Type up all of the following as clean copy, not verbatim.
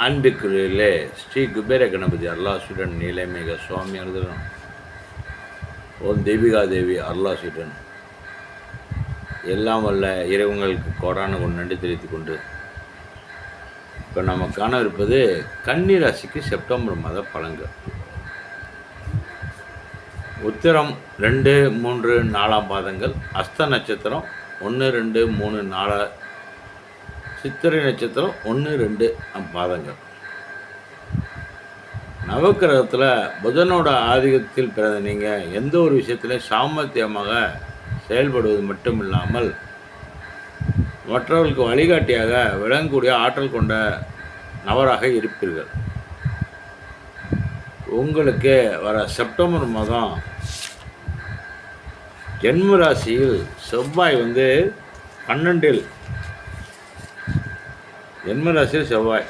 அன்பிற்குரியலே ஸ்ரீ குபேர கணபதி அருளாசுடன் நீலமேக சுவாமி அனுதனம் ஓம் தேவிகா தேவி அருளாசுடன் எல்லாம் வல்ல இறைவங்களுக்கு கோடான கொண்டு நன்றி தெரிவித்துக் கொண்டு இப்போ நம்ம காண இருப்பது கன்னி ராசிக்கு செப்டம்பர் மாத பலன்கள். உத்திரம் 2, 3, 4 பாதங்கள், அஸ்த நட்சத்திரம் 1, 2, 3, 4, சித்திரை நட்சத்திரம் 1, 2 பாதங்கள். நவக்கிரகத்தில் புதனோட ஆதிக்கத்தில் பிறந்த நீங்கள் எந்த ஒரு விஷயத்திலையும் சாமர்த்தியமாக செயல்படுவது மட்டும் இல்லாமல் மற்றவர்களுக்கு வழிகாட்டியாக விளங்கக்கூடிய ஆற்றல் கொண்ட நபராக இருப்பீர்கள். உங்களுக்கு வர செப்டம்பர் மாதம் ஜென்ம ராசியில் செவ்வாய் 12 ஜென்ம ராசியில் செவ்வாய்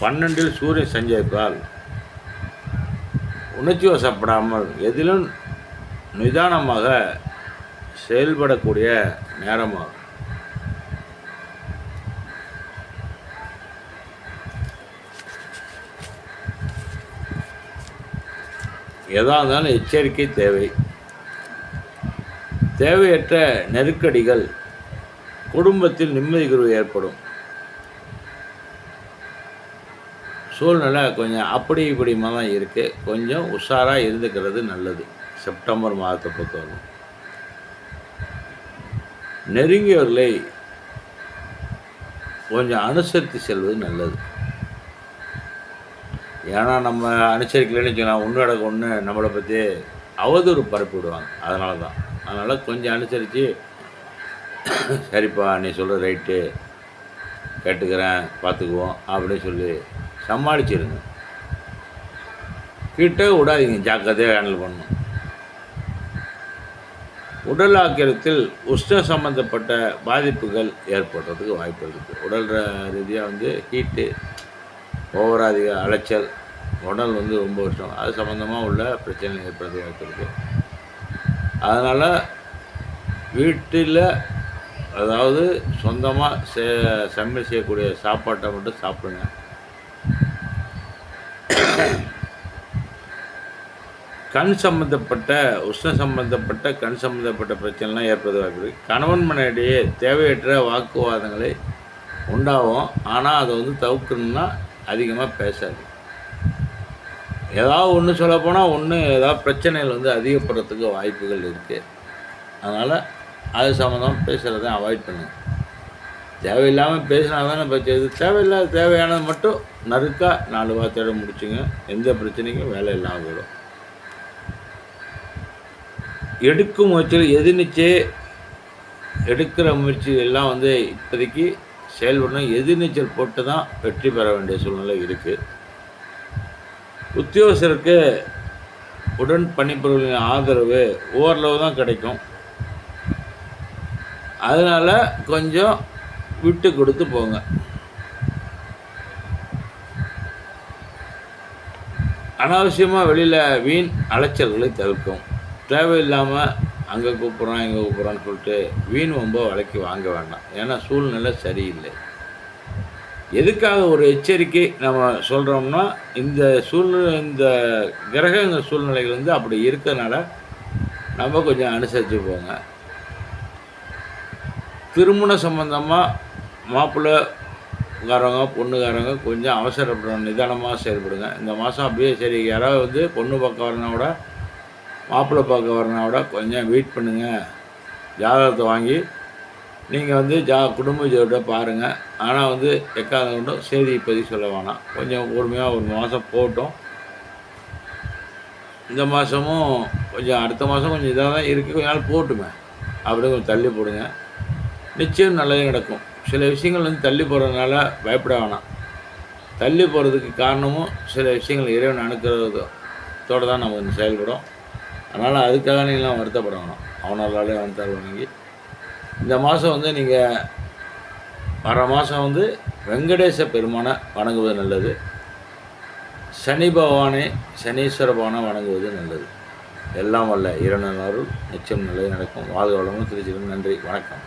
12 சூரியன் சஞ்சரிப்பால் உணர்ச்சி வசப்படாமல் எதிலும் நிதானமாக செயல்படக்கூடிய நேரமாகும். எதாக இருந்தாலும் எச்சரிக்கை தேவை. தேவையற்ற நெருக்கடிகள் குடும்பத்தில் நிம்மதி குறைவு ஏற்படும். சூழ்நிலை கொஞ்சம் அப்படி இப்படிமா தான் இருக்குது. கொஞ்சம் உஷாராக இருந்துக்கிறது நல்லது. செப்டம்பர் மாதத்தை பொறுத்தவரை நெருங்கியவர்களை கொஞ்சம் அனுசரித்து செல்வது நல்லது. ஏன்னா நம்ம அனுசரிக்கலைன்னு வச்சுக்கலாம், ஒன்று ஒன்று நம்மளை பற்றி அவதூறு பரப்பி விடுவாங்க. அதனால் கொஞ்சம் அனுசரித்து சரிப்பா நீ சொல்கிற ரைட்டு கேட்டுக்கிறேன் பார்த்துக்குவோம் அப்படின்னு சொல்லி சமாளிச்சிருங்க. கிட்ட விடாதீங்க, ஜாக்கிரதையாக ஹேண்டில் பண்ணணும். உடல் ஆக்கிரத்தில் உஷ்ண சம்பந்தப்பட்ட பாதிப்புகள் ஏற்படுறதுக்கு வாய்ப்பு இருக்குது. உடல் ரீதியாக ஹீட்டு, ஓவராதிக அலைச்சல், உடல் ரொம்ப வருஷம் அது சம்மந்தமாக உள்ள பிரச்சனை ஏற்படுறதுக்கு வாய்ப்பு இருக்குது. அதனால் வீட்டில் அதாவது சொந்தமாக சமையல் செய்யக்கூடிய சாப்பாட்டை மட்டும் சாப்பிடுங்க. கண் சம்பந்தப்பட்ட உஷ்ண சம்பந்தப்பட்ட கண் சம்பந்தப்பட்ட பிரச்சனைலாம் ஏற்படுவது வாய்ப்பு இருக்குது. கணவன் மனைவிடையே தேவையற்ற வாக்குவாதங்களை உண்டாகும். ஆனால் அதை தவிர்க்கணும்னா அதிகமாக பேசாது. ஏதாவது ஒன்று சொல்லப்போனால் ஏதாவது பிரச்சனைகள் அதிகப்படுறதுக்கு வாய்ப்புகள் இருக்குது. அதனால் அது சம்மந்தமாக பேசுகிறத அவாய்ட் பண்ணுங்கள். தேவையில்லாமல் பேசினா தானே பிரச்சனை. தேவையில்லாத தேவையானது மட்டும் நறுக்கா 4 வார்த்தையோட முடிச்சுங்க. எந்த பிரச்சனைக்கும் வேலை இல்லாமல் போயிடும். எடுக்கும் முயற்சியில் எதிர்நீச்சல் எடுக்கிற முயற்சி எல்லாம் இப்போதைக்கு செயல்படணும். எதிர்நீச்சல் போட்டு தான் வெற்றி பெற வேண்டிய சூழ்நிலை இருக்குது. உத்தியோகஸ்தருக்கு உடன் பணிபுரிகளின் ஆதரவு ஓரளவு தான் கிடைக்கும். அதனால் கொஞ்சம் விட்டு கொடுத்து போங்க. அனாவசியமாக வெளியில் வீண் அலைச்சல்களை தவிர்க்கும். தேவையில்லாமல் அங்கே கூப்பிட்றான் இங்கே கூப்பிட்றான்னு சொல்லிட்டு வீண் ரொம்ப விலைக்கு வாங்க வேண்டாம். ஏன்னா சூழ்நிலை சரியில்லை. எதுக்காக ஒரு எச்சரிக்கை நம்ம சொல்கிறோம்னா, இந்த கிரகங்கள் சூழ்நிலைகள் அப்படி இருக்கிறதுனால நம்ம கொஞ்சம் அனுசரித்து போங்க. திருமண சம்பந்தமாக மாப்பிள்ளைக்காரங்க பொண்ணுக்காரங்க கொஞ்சம் அவசரப்படணும், நிதானமாக செயல்படுங்க. இந்த மாதம் அப்படியே சரி யாராவது பொண்ணு பார்க்க வரனா கூட மாப்பிள்ளை பார்க்க வரனா கூட கொஞ்சம் வெயிட் பண்ணுங்கள். ஜாதகத்தை வாங்கி நீங்கள் குடும்ப ஜோட பாருங்கள். ஆனால் எக்காத கொண்டும் செய்தி இப்போதைக்கு சொல்ல வேணாம். கொஞ்சம் பொறுமையாக ஒரு மாதம் போட்டோம். இந்த மாதமும் கொஞ்சம் அடுத்த மாதம் கொஞ்சம் இதாக தான் இருக்குது, கொஞ்ச நாள் போட்டுமே அப்படியே கொஞ்சம் தள்ளி போடுங்க. நிச்சயம் நல்லதே நடக்கும். சில விஷயங்கள் தள்ளி போகிறதுனால பயப்பட வேணாம். தள்ளி போகிறதுக்கு காரணமும் சில விஷயங்கள் இறைவன் அனுக்கிறதோடு தான் நம்ம செயல்படும். அதனால் அதுக்காக நீங்களாம் வருத்தப்பட வேணாம். அவனாலே வந்தால் வாங்கி இந்த மாதம் நீங்கள் வர மாதம் வெங்கடேச பெருமானை வணங்குவது நல்லது. சனி பகவானை சனீஸ்வர பகவானை வணங்குவது நல்லது. எல்லாம் வல்ல இறைவன் அருள் நிச்சயம் நல்லது நடக்கும். வாழ்க வளமுடன். திருச்சிக்கு நன்றி, வணக்கம்.